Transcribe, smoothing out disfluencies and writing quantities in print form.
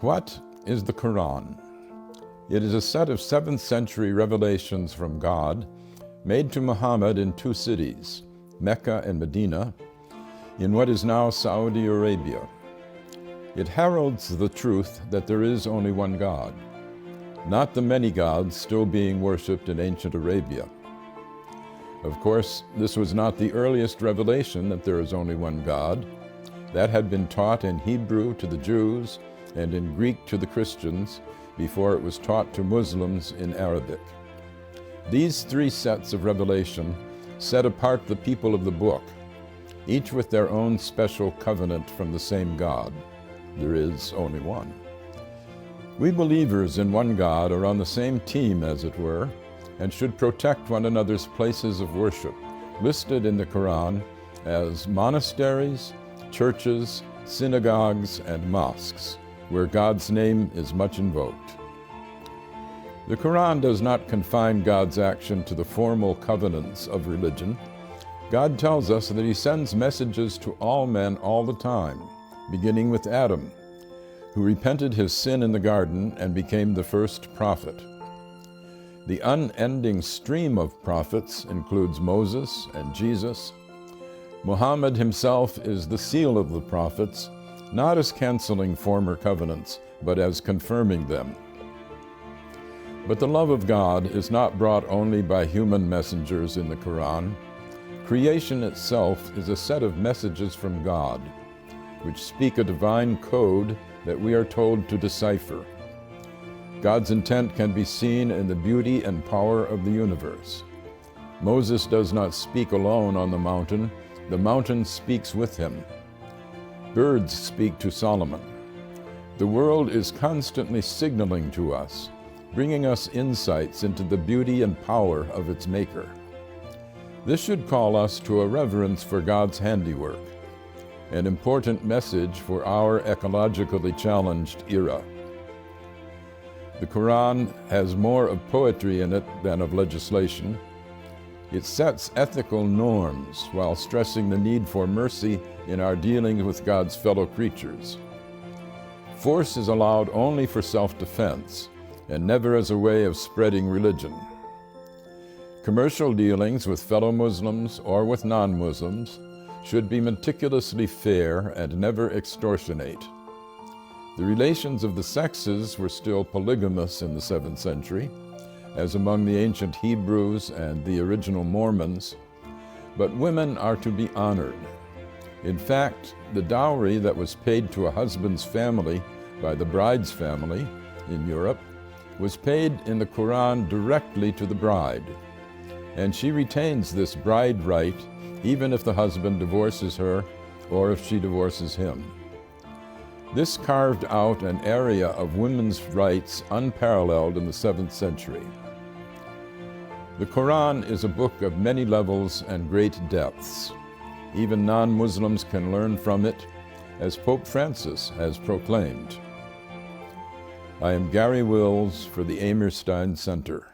What is the Quran? It is a set of 7th century revelations from God made to Muhammad in 2 cities, Mecca and Medina, in what is now Saudi Arabia. It heralds the truth that there is only one God, not the many gods still being worshipped in ancient Arabia. Of course, this was not the earliest revelation that there is only one God. That had been taught in Hebrew to the Jews and in Greek to the Christians before it was taught to Muslims in Arabic. These 3 sets of revelation set apart the people of the book, each with their own special covenant from the same God. There is only one. We believers in one God are on the same team, as it were, and should protect one another's places of worship, listed in the Quran as monasteries, churches, synagogues, and mosques, where God's name is much invoked. The Quran does not confine God's action to the formal covenants of religion. God tells us that He sends messages to all men all the time, beginning with Adam, who repented his sin in the garden and became the first prophet. The unending stream of prophets includes Moses and Jesus. Muhammad himself is the seal of the prophets, not as canceling former covenants, but as confirming them. But the love of God is not brought only by human messengers in the Quran. Creation itself is a set of messages from God, which speak a divine code that we are told to decipher. God's intent can be seen in the beauty and power of the universe. Moses does not speak alone on the mountain speaks with him. Birds speak to Solomon. The world is constantly signaling to us, bringing us insights into the beauty and power of its maker. This should call us to a reverence for God's handiwork, an important message for our ecologically challenged era. The Quran has more of poetry in it than of legislation. It sets ethical norms while stressing the need for mercy in our dealings with God's fellow creatures. Force is allowed only for self-defense and never as a way of spreading religion. Commercial dealings with fellow Muslims or with non-Muslims should be meticulously fair and never extortionate. The relations of the sexes were still polygamous in the 7th century, as among the ancient Hebrews and the original Mormons, but women are to be honored. In fact, the dowry that was paid to a husband's family by the bride's family in Europe was paid in the Quran directly to the bride, and she retains this bride right even if the husband divorces her or if she divorces him. This carved out an area of women's rights unparalleled in the 7th century. The Quran is a book of many levels and great depths. Even non-Muslims can learn from it, as Pope Francis has proclaimed. I am Gary Wills for the Amirstein Center.